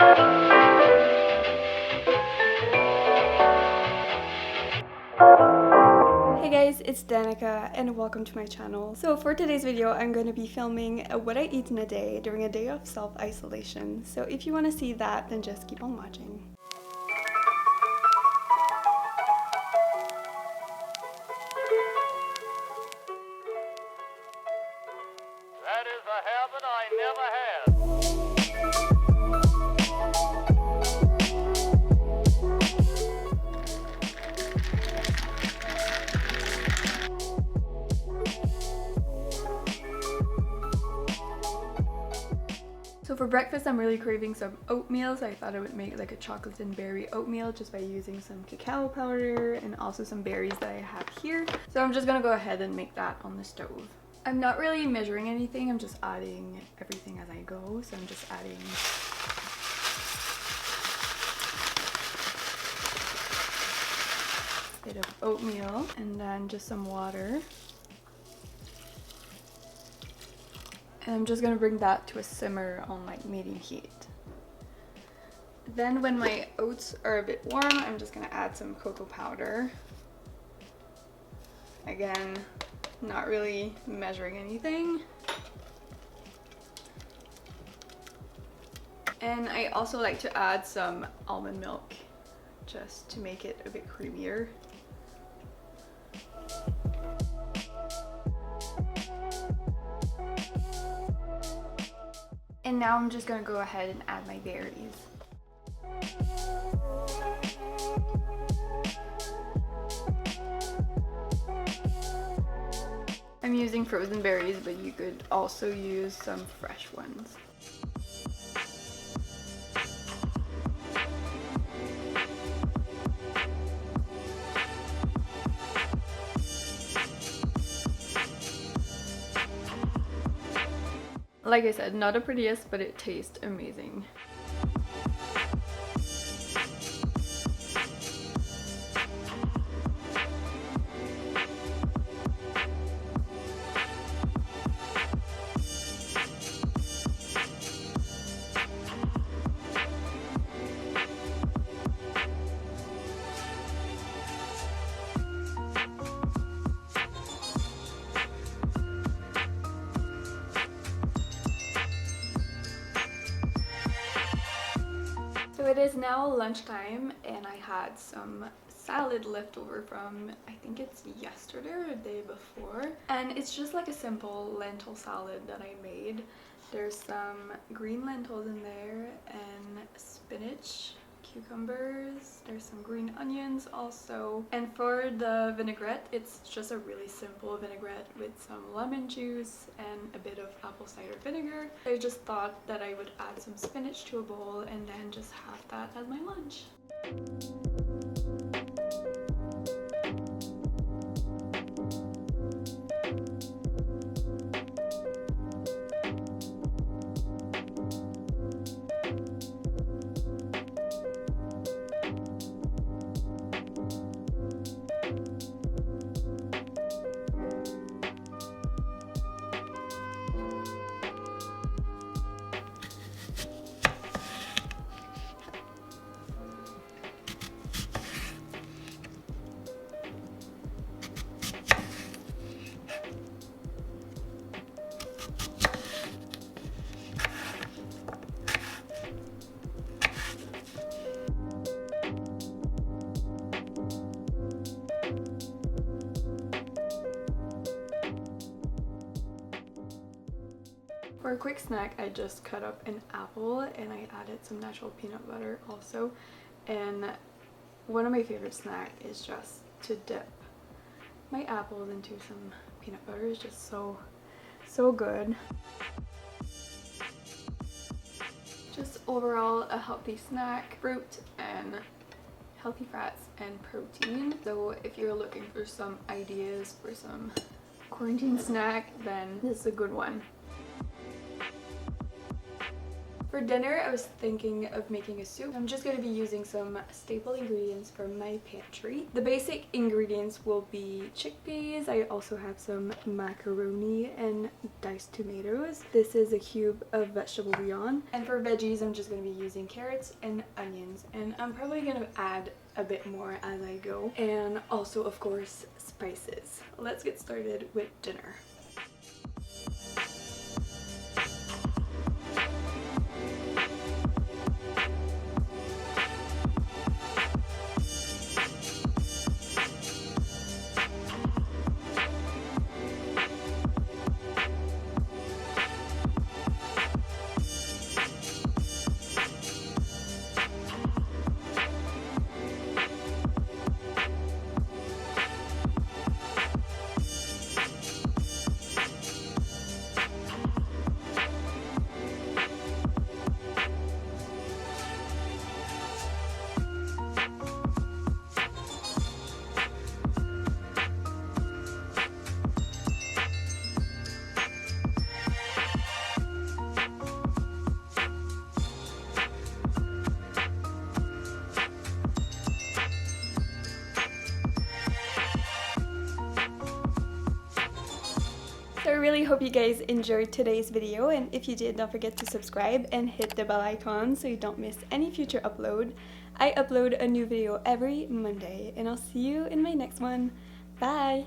Hey guys, it's Danica and welcome to my channel. So for today's video, I'm going to be filming what I eat in a day during a day of self-isolation. So if you want to see that, then just keep on watching. That is a habit I never had. So for breakfast, I'm really craving some oatmeal, so I thought I would make like a chocolate and berry oatmeal just by using some cacao powder and also some berries that I have here. So I'm just gonna go ahead and make that on the stove. I'm not really measuring anything, I'm just adding everything as I go. So I'm just adding a bit of oatmeal and then just some water. And I'm just gonna bring that to a simmer on like medium heat. Then when my oats are a bit warm, I'm just gonna add some cocoa powder. Again, not really measuring anything. And I also like to add some almond milk just to make it a bit creamier. And now I'm just gonna go ahead and add my berries. I'm using frozen berries, but you could also use some fresh ones. Like I said, not the prettiest, but it tastes amazing. So it is now lunchtime and I had some salad left over from, I think it's yesterday or the day before. And it's just like a simple lentil salad that I made. There's some green lentils in there and spinach, cucumbers, there's some green onions also. And for the vinaigrette, it's just a really simple vinaigrette with some lemon juice and a bit of apple cider vinegar. I just thought that I would add some spinach to a bowl and then just have that as my lunch. For a quick snack, I just cut up an apple and I added some natural peanut butter also. And one of my favorite snacks is just to dip my apples into some peanut butter. It's just so good. Just overall a healthy snack, fruit and healthy fats and protein. So if you're looking for some ideas for some quarantine snack, then this is a good one. For dinner, I was thinking of making a soup. I'm just going to be using some staple ingredients from my pantry. The basic ingredients will be chickpeas. I also have some macaroni and diced tomatoes. This is a cube of vegetable bouillon. And for veggies, I'm just going to be using carrots and onions. And I'm probably going to add a bit more as I go. And also, of course, spices. Let's get started with dinner. So I really hope you guys enjoyed today's video, and if you did, don't forget to subscribe and hit the bell icon so you don't miss any future upload. I upload a new video every Monday, and I'll see you in my next one. Bye!